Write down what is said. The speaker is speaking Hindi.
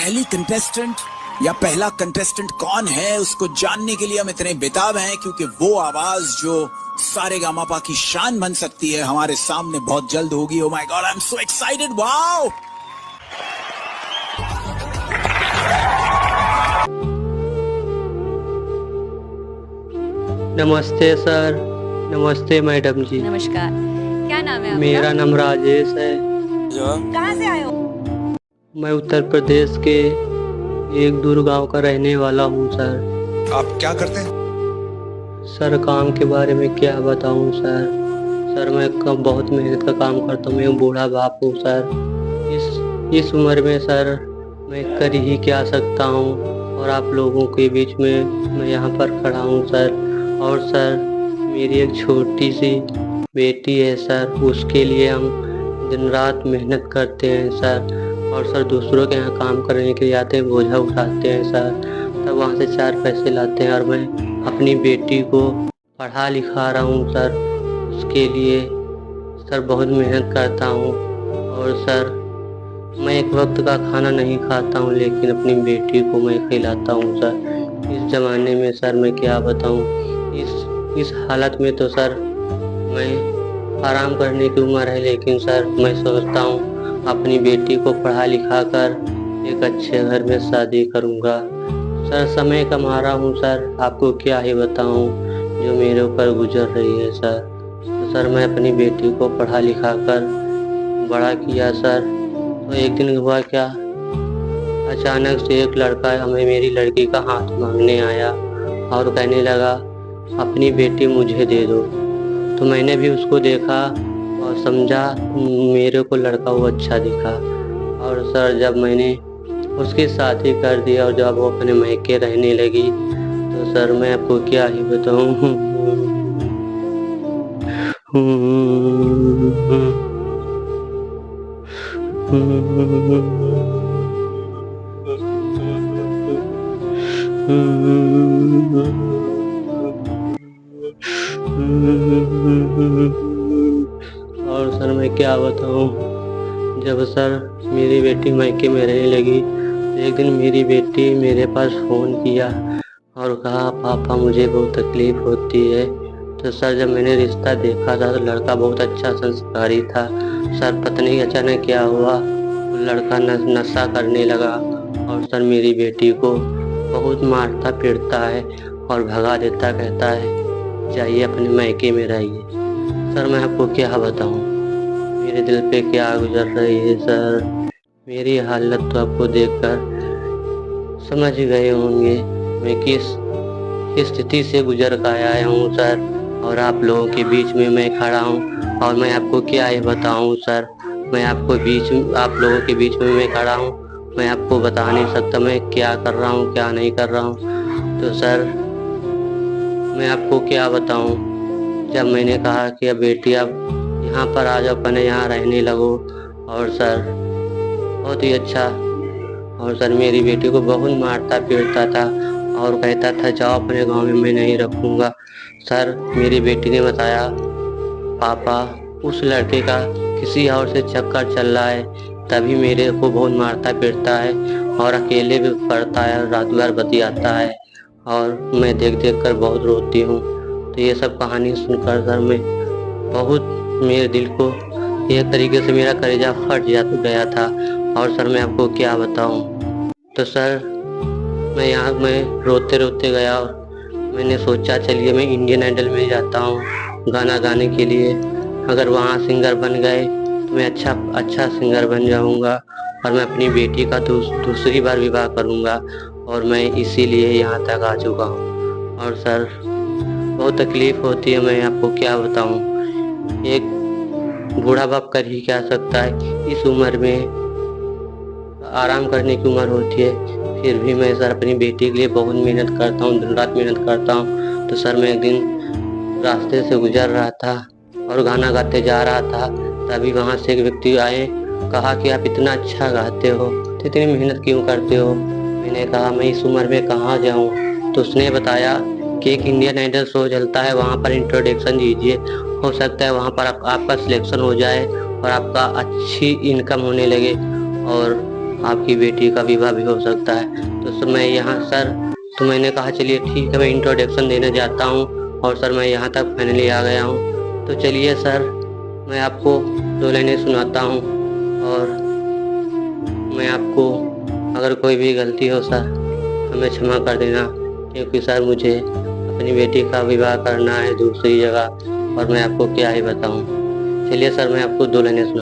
पहली कंटेस्टेंट या पहला कंटेस्टेंट कौन है उसको जानने के लिए हम इतने बेताब हैं, क्योंकि वो आवाज जो सारेगामापा की शान बन सकती है हमारे सामने बहुत जल्द होगी। Oh my God, I am so excited. Wow, नमस्ते सर। नमस्ते मैडम जी। नमस्कार, क्या नाम है आपका? मेरा नाम राजेश है। कहाँ से आए हो? मैं उत्तर प्रदेश के एक दूर गांव का रहने वाला हूँ सर। आप क्या करते हैं? सर काम के बारे में क्या बताऊँ सर। सर मैं बहुत मेहनत का काम करता हूँ। मैं एक बूढ़ा बाप हूँ सर। इस उम्र में सर मैं कर ही क्या सकता हूँ, और आप लोगों के बीच में मैं यहाँ पर खड़ा हूँ सर। और सर मेरी एक छोटी सी बेटी है सर, उसके लिए हम दिन रात मेहनत करते हैं सर। और सर दूसरों के यहाँ काम करने के लिए आते हैं, बोझा उठाते हैं सर, तब वहाँ से 4 पैसे लाते हैं। और मैं अपनी बेटी को पढ़ा लिखा रहा हूँ सर, उसके लिए सर बहुत मेहनत करता हूँ। और सर मैं एक वक्त का खाना नहीं खाता हूँ, लेकिन अपनी बेटी को मैं खिलाता हूँ सर। इस ज़माने में सर मैं क्या बताऊँ, इस हालत में तो सर मैं आराम करने की उम्र है, लेकिन सर मैं सोचता हूँ अपनी बेटी को पढ़ा लिखा कर एक अच्छे घर में शादी करूँगा। सर समय कमा रहा हूँ सर, आपको क्या ही बताऊँ जो मेरे ऊपर गुजर रही है सर। तो सर मैं अपनी बेटी को पढ़ा लिखा कर बड़ा किया सर। तो एक दिन हुआ क्या, अचानक से एक लड़का हमें मेरी लड़की का हाथ मांगने आया और कहने लगा अपनी बेटी मुझे दे दो। तो मैंने भी उसको देखा और समझा मेरे को लड़का वो अच्छा दिखा। और सर जब मैंने उसकी शादी कर दी और जब वो अपने मैके रहने लगी, तो सर मैं आपको क्या ही बताऊं। और सर मैं क्या बताऊं, जब सर मेरी बेटी मायके में रहने लगी, एक दिन मेरी बेटी मेरे पास फ़ोन किया और कहा पापा मुझे बहुत तकलीफ़ होती है। तो सर जब मैंने रिश्ता देखा था तो लड़का बहुत अच्छा संस्कारी था सर। पता नहीं अचानक क्या हुआ, लड़का नशा करने लगा और सर मेरी बेटी को बहुत मारता पीटता है और भगा देता, कहता है जाइए अपने मायके में रहिए। सर मैं आपको क्या बताऊं, मेरे दिल पे क्या गुजर रही है सर। मेरी हालत तो आपको देखकर समझ गए होंगे मैं किस स्थिति से गुजर कर आया हूँ सर। और आप लोगों के बीच में मैं खड़ा हूँ और मैं आपको क्या ही बताऊँ सर। मैं आप लोगों के बीच में मैं खड़ा हूँ, मैं आपको बता नहीं सकता मैं क्या कर रहा हूँ क्या नहीं कर रहा हूँ। तो सर मैं आपको क्या बताऊँ, जब मैंने कहा कि अब बेटी अब यहाँ पर आ जाओ, अपने यहाँ रहने लगो, और सर बहुत ही अच्छा। और सर मेरी बेटी को बहुत मारता पीटता था और कहता था जाओ अपने गांव में, मैं नहीं रखूँगा। सर मेरी बेटी ने बताया पापा उस लड़के का किसी और से चक्कर चल रहा है, तभी मेरे को बहुत मारता पीटता है और अकेले भी पढ़ता है, रात भर बतियाता है और मैं देख कर बहुत रोती हूँ। तो ये सब कहानी सुनकर सर मैं बहुत, मेरे दिल को एक तरीके से मेरा कलेजा फट गया था। और सर मैं आपको क्या बताऊँ, तो सर मैं रोते रोते गया और मैंने सोचा चलिए मैं इंडियन आइडल में जाता हूँ गाना गाने के लिए। अगर वहाँ सिंगर बन गए तो मैं अच्छा सिंगर बन जाऊँगा और मैं अपनी बेटी का दूसरी बार विवाह करूँगा, और मैं इसीलिए यहाँ तक आ चुका हूँ। और सर बहुत तकलीफ़ होती है, मैं आपको क्या बताऊँ। एक बूढ़ा बाप कर ही क्या सकता है, इस उम्र में आराम करने की उम्र होती है, फिर भी मैं सर अपनी बेटी के लिए बहुत मेहनत करता हूँ, दिन रात मेहनत करता हूँ। तो सर मैं एक दिन रास्ते से गुजर रहा था और गाना गाते जा रहा था, तभी वहाँ से एक व्यक्ति आए, कहा कि आप इतना अच्छा गाते हो तो इतनी मेहनत क्यों करते हो। मैंने कहा मैं इस उम्र में कहाँ जाऊँ। तो उसने बताया कि एक इंडियन आइडल शो चलता है, वहाँ पर इंट्रोडक्शन दीजिए, हो सकता है वहाँ पर आपका सिलेक्शन हो जाए और आपका अच्छी इनकम होने लगे और आपकी बेटी का विवाह भी हो सकता है। तो सर मैं यहाँ सर, तो मैंने कहा चलिए ठीक है, मैं इंट्रोडक्शन देने जाता हूँ। और सर मैं यहाँ तक फाइनली आ गया हूँ। तो चलिए सर, मैं आपको 2 लाइनें सुनाता हूँ। और मैं आपको, अगर कोई भी गलती हो सर, हमें क्षमा कर देना, क्योंकि सर मुझे अपनी बेटी का विवाह करना है दूसरी जगह, और मैं आपको क्या ही बताऊँ। चलिए सर, मैं आपको 2 लाइनें सुना